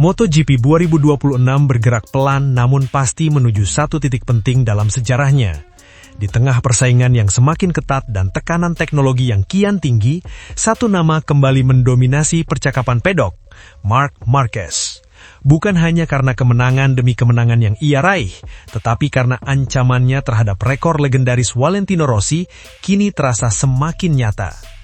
MotoGP 2026 bergerak pelan namun pasti menuju satu titik penting dalam sejarahnya. Di tengah persaingan yang semakin ketat dan tekanan teknologi yang kian tinggi, satu nama kembali mendominasi percakapan pedok, Marc Marquez. Bukan hanya karena kemenangan demi kemenangan yang ia raih, tetapi karena ancamannya terhadap rekor legendaris Valentino Rossi kini terasa semakin nyata.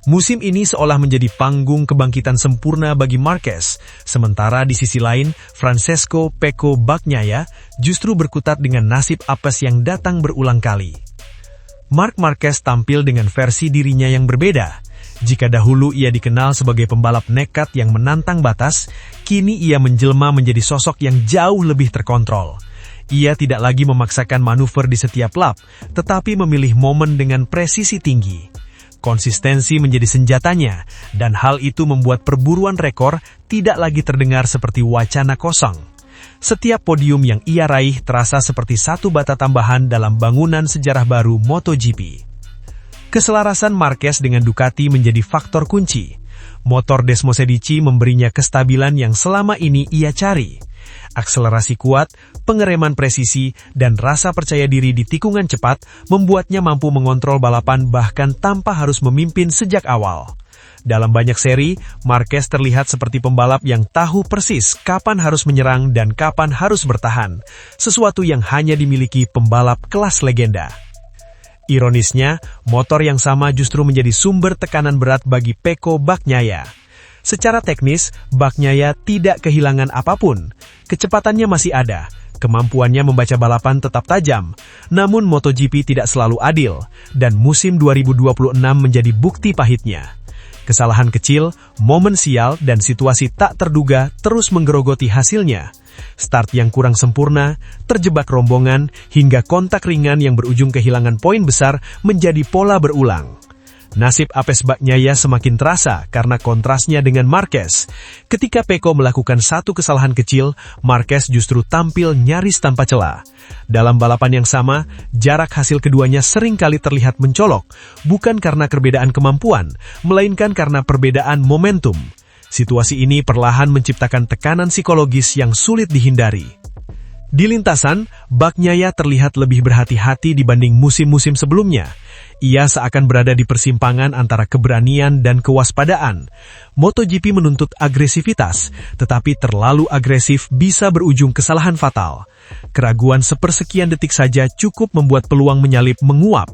Musim ini seolah menjadi panggung kebangkitan sempurna bagi Marquez, sementara di sisi lain, Francesco Pecco Bagnaia justru berkutat dengan nasib apes yang datang berulang kali. Marc Marquez tampil dengan versi dirinya yang berbeda. Jika dahulu ia dikenal sebagai pembalap nekat yang menantang batas, kini ia menjelma menjadi sosok yang jauh lebih terkontrol. Ia tidak lagi memaksakan manuver di setiap lap, tetapi memilih momen dengan presisi tinggi. Konsistensi menjadi senjatanya, dan hal itu membuat perburuan rekor tidak lagi terdengar seperti wacana kosong. Setiap podium yang ia raih terasa seperti satu bata tambahan dalam bangunan sejarah baru MotoGP. Keselarasan Marquez dengan Ducati menjadi faktor kunci. Motor Desmosedici memberinya kestabilan yang selama ini ia cari. Akselerasi kuat, pengereman presisi, dan rasa percaya diri di tikungan cepat membuatnya mampu mengontrol balapan bahkan tanpa harus memimpin sejak awal. Dalam banyak seri, Marquez terlihat seperti pembalap yang tahu persis kapan harus menyerang dan kapan harus bertahan, sesuatu yang hanya dimiliki pembalap kelas legenda. Ironisnya, motor yang sama justru menjadi sumber tekanan berat bagi Pecco Bagnaia. Secara teknis, Bagnaia tidak kehilangan apapun. Kecepatannya masih ada, kemampuannya membaca balapan tetap tajam. Namun MotoGP tidak selalu adil, dan musim 2026 menjadi bukti pahitnya. Kesalahan kecil, momen sial, dan situasi tak terduga terus menggerogoti hasilnya. Start yang kurang sempurna, terjebak rombongan, hingga kontak ringan yang berujung kehilangan poin besar menjadi pola berulang. Nasib apes Bagnaia semakin terasa karena kontrasnya dengan Marquez. Ketika Pecco melakukan satu kesalahan kecil, Marquez justru tampil nyaris tanpa celah. Dalam balapan yang sama, jarak hasil keduanya seringkali terlihat mencolok, bukan karena perbedaan kemampuan, melainkan karena perbedaan momentum. Situasi ini perlahan menciptakan tekanan psikologis yang sulit dihindari. Di lintasan, Bagnaia terlihat lebih berhati-hati dibanding musim-musim sebelumnya. Ia seakan berada di persimpangan antara keberanian dan kewaspadaan. MotoGP menuntut agresivitas, tetapi terlalu agresif bisa berujung kesalahan fatal. Keraguan sepersekian detik saja cukup membuat peluang menyalip menguap.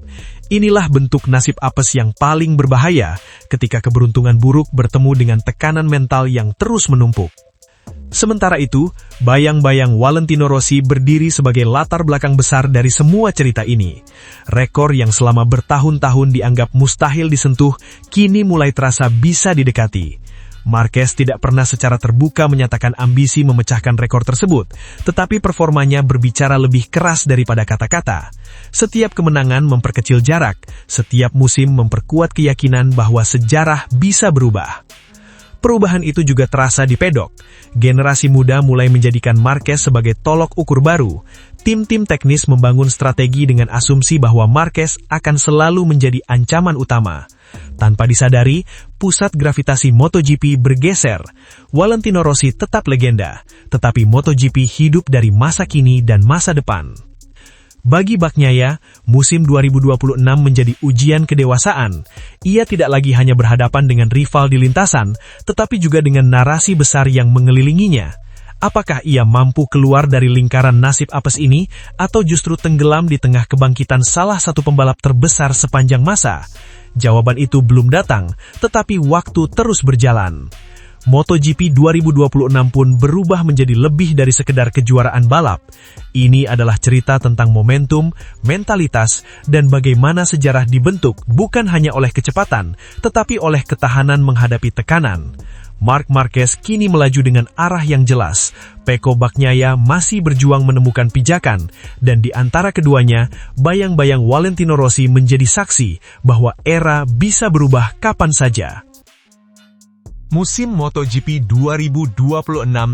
Inilah bentuk nasib apes yang paling berbahaya ketika keberuntungan buruk bertemu dengan tekanan mental yang terus menumpuk. Sementara itu, bayang-bayang Valentino Rossi berdiri sebagai latar belakang besar dari semua cerita ini. Rekor yang selama bertahun-tahun dianggap mustahil disentuh, kini mulai terasa bisa didekati. Marquez tidak pernah secara terbuka menyatakan ambisi memecahkan rekor tersebut, tetapi performanya berbicara lebih keras daripada kata-kata. Setiap kemenangan memperkecil jarak, setiap musim memperkuat keyakinan bahwa sejarah bisa berubah. Perubahan itu juga terasa di pedok. Generasi muda mulai menjadikan Marquez sebagai tolok ukur baru. Tim-tim teknis membangun strategi dengan asumsi bahwa Marquez akan selalu menjadi ancaman utama. Tanpa disadari, pusat gravitasi MotoGP bergeser. Valentino Rossi tetap legenda, tetapi MotoGP hidup dari masa kini dan masa depan. Bagi Bagnaia, musim 2026 menjadi ujian kedewasaan. Ia tidak lagi hanya berhadapan dengan rival di lintasan, tetapi juga dengan narasi besar yang mengelilinginya. Apakah ia mampu keluar dari lingkaran nasib apes ini, atau justru tenggelam di tengah kebangkitan salah satu pembalap terbesar sepanjang masa? Jawaban itu belum datang, tetapi waktu terus berjalan. MotoGP 2026 pun berubah menjadi lebih dari sekedar kejuaraan balap. Ini adalah cerita tentang momentum, mentalitas, dan bagaimana sejarah dibentuk bukan hanya oleh kecepatan, tetapi oleh ketahanan menghadapi tekanan. Marc Marquez kini melaju dengan arah yang jelas. Pecco Bagnaia masih berjuang menemukan pijakan, dan di antara keduanya, bayang-bayang Valentino Rossi menjadi saksi bahwa era bisa berubah kapan saja. Musim MotoGP 2026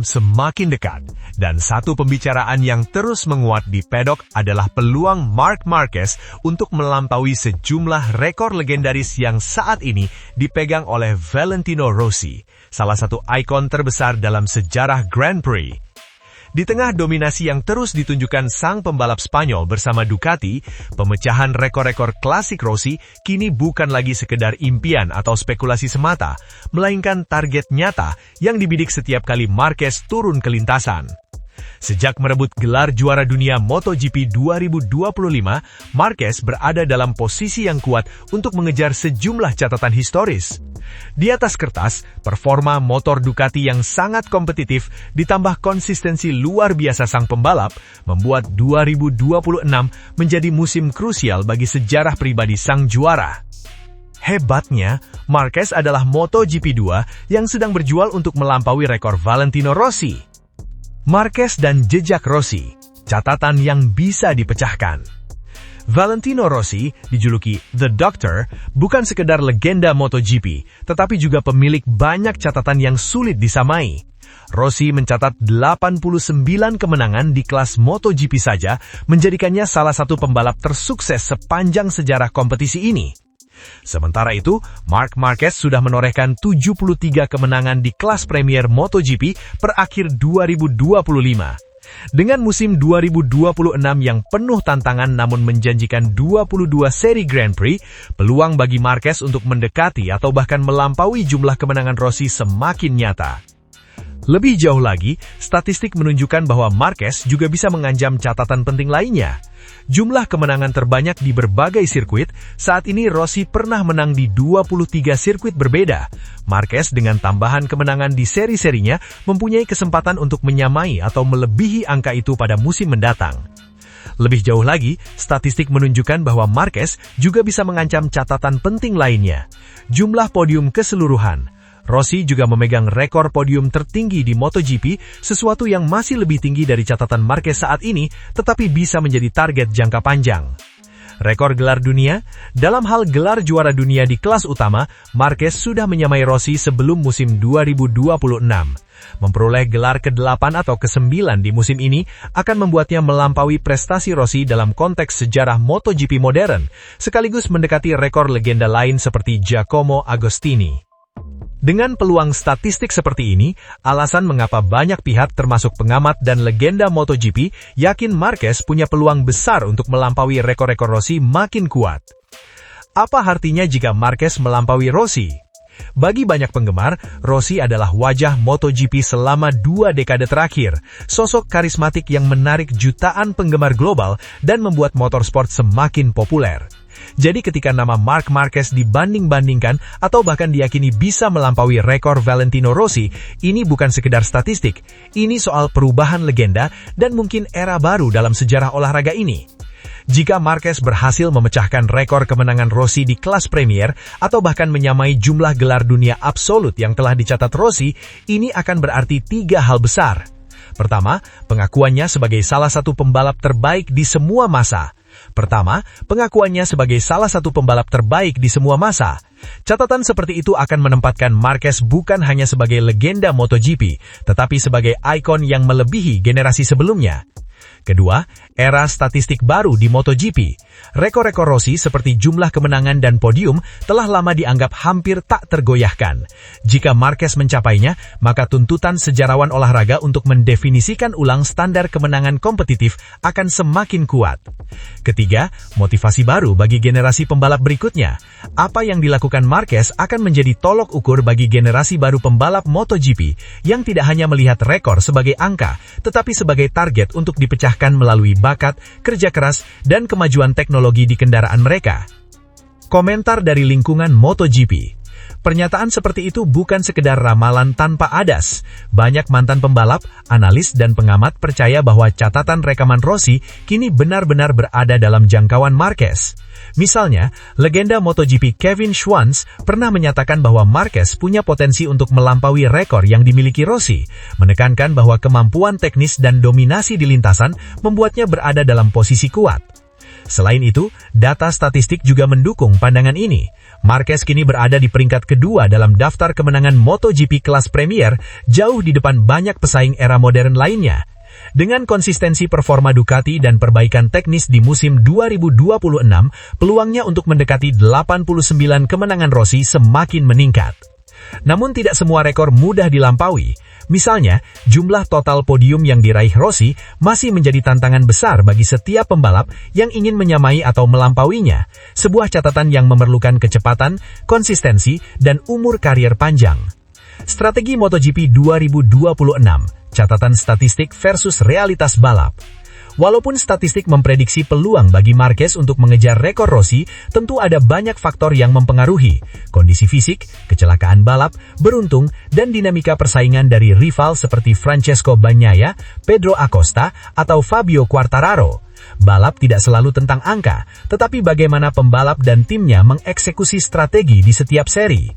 semakin dekat, dan satu pembicaraan yang terus menguat di pedok adalah peluang Marc Marquez untuk melampaui sejumlah rekor legendaris yang saat ini dipegang oleh Valentino Rossi. salah satu ikon terbesar dalam sejarah Grand Prix. Di tengah dominasi yang terus ditunjukkan sang pembalap Spanyol bersama Ducati, pemecahan rekor-rekor klasik Rossi kini bukan lagi sekedar impian atau spekulasi semata, melainkan target nyata yang dibidik setiap kali Marquez turun ke lintasan. Sejak merebut gelar juara dunia MotoGP 2025, Marquez berada dalam posisi yang kuat untuk mengejar sejumlah catatan historis. Di atas kertas, performa motor Ducati yang sangat kompetitif ditambah konsistensi luar biasa sang pembalap membuat 2026 menjadi musim krusial bagi sejarah pribadi sang juara. Hebatnya, Marquez adalah MotoGP 2 yang sedang berjual untuk melampaui rekor Valentino Rossi. Marquez dan jejak Rossi, catatan yang bisa dipecahkan. Valentino Rossi, dijuluki The Doctor, bukan sekedar legenda MotoGP, tetapi juga pemilik banyak catatan yang sulit disamai. Rossi mencatat 89 kemenangan di kelas MotoGP saja, menjadikannya salah satu pembalap tersukses sepanjang sejarah kompetisi ini. Sementara itu, Marc Marquez sudah menorehkan 73 kemenangan di kelas Premier MotoGP per akhir 2025. Dengan musim 2026 yang penuh tantangan namun menjanjikan 22 seri Grand Prix, peluang bagi Marquez untuk mendekati atau bahkan melampaui jumlah kemenangan Rossi semakin nyata. Lebih jauh lagi, statistik menunjukkan bahwa Marquez juga bisa menganjam catatan penting lainnya. Jumlah kemenangan terbanyak di berbagai sirkuit, saat ini Rossi pernah menang di 23 sirkuit berbeda. Marquez dengan tambahan kemenangan di seri-serinya mempunyai kesempatan untuk menyamai atau melebihi angka itu pada musim mendatang. Lebih jauh lagi, statistik menunjukkan bahwa Marquez juga bisa mengancam catatan penting lainnya. Jumlah podium keseluruhan. Rossi juga memegang rekor podium tertinggi di MotoGP, sesuatu yang masih lebih tinggi dari catatan Marquez saat ini, tetapi bisa menjadi target jangka panjang. Rekor gelar dunia, dalam hal gelar juara dunia di kelas utama, Marquez sudah menyamai Rossi sebelum musim 2026. Memperoleh gelar ke-8 atau ke-9 di musim ini akan membuatnya melampaui prestasi Rossi dalam konteks sejarah MotoGP modern, sekaligus mendekati rekor legenda lain seperti Giacomo Agostini. Dengan peluang statistik seperti ini, alasan mengapa banyak pihak termasuk pengamat dan legenda MotoGP yakin Marquez punya peluang besar untuk melampaui rekor-rekor Rossi makin kuat. Apa artinya jika Marquez melampaui Rossi? Bagi banyak penggemar, Rossi adalah wajah MotoGP selama 2 dekade terakhir, sosok karismatik yang menarik jutaan penggemar global dan membuat motorsport semakin populer. Jadi ketika nama Marc Marquez dibanding-bandingkan atau bahkan diyakini bisa melampaui rekor Valentino Rossi, ini bukan sekedar statistik, ini soal perubahan legenda dan mungkin era baru dalam sejarah olahraga ini. Jika Marquez berhasil memecahkan rekor kemenangan Rossi di kelas Premier atau bahkan menyamai jumlah gelar dunia absolut yang telah dicatat Rossi, ini akan berarti 3 hal besar. Pertama, pengakuannya sebagai salah satu pembalap terbaik di semua masa. Catatan seperti itu akan menempatkan Marquez bukan hanya sebagai legenda MotoGP, tetapi sebagai ikon yang melebihi generasi sebelumnya. Kedua, era statistik baru di MotoGP. Rekor-rekor Rossi seperti jumlah kemenangan dan podium telah lama dianggap hampir tak tergoyahkan. Jika Marquez mencapainya, maka tuntutan sejarawan olahraga untuk mendefinisikan ulang standar kemenangan kompetitif akan semakin kuat. Ketiga, motivasi baru bagi generasi pembalap berikutnya. Apa yang dilakukan Marquez akan menjadi tolok ukur bagi generasi baru pembalap MotoGP yang tidak hanya melihat rekor sebagai angka, tetapi sebagai target untuk dipecahkan melalui bakat, kerja keras, dan kemajuan teknologi di kendaraan mereka. Komentar dari lingkungan MotoGP. Pernyataan seperti itu bukan sekedar ramalan tanpa adas. Banyak mantan pembalap, analis, dan pengamat percaya bahwa catatan rekaman Rossi kini benar-benar berada dalam jangkauan Marquez. Misalnya, legenda MotoGP Kevin Schwantz pernah menyatakan bahwa Marquez punya potensi untuk melampaui rekor yang dimiliki Rossi, menekankan bahwa kemampuan teknis dan dominasi di lintasan membuatnya berada dalam posisi kuat. Selain itu, data statistik juga mendukung pandangan ini. Marquez kini berada di peringkat kedua dalam daftar kemenangan MotoGP kelas Premier, jauh di depan banyak pesaing era modern lainnya. Dengan konsistensi performa Ducati dan perbaikan teknis di musim 2026, peluangnya untuk mendekati 89 kemenangan Rossi semakin meningkat. Namun tidak semua rekor mudah dilampaui. Misalnya, jumlah total podium yang diraih Rossi masih menjadi tantangan besar bagi setiap pembalap yang ingin menyamai atau melampauinya. Sebuah catatan yang memerlukan kecepatan, konsistensi, dan umur karier panjang. Strategi MotoGP 2026, catatan statistik versus realitas balap. Walaupun statistik memprediksi peluang bagi Marquez untuk mengejar rekor Rossi, tentu ada banyak faktor yang mempengaruhi. Kondisi fisik, kecelakaan balap, beruntung, dan dinamika persaingan dari rival seperti Francesco Bagnaia, Pedro Acosta, atau Fabio Quartararo. Balap tidak selalu tentang angka, tetapi bagaimana pembalap dan timnya mengeksekusi strategi di setiap seri.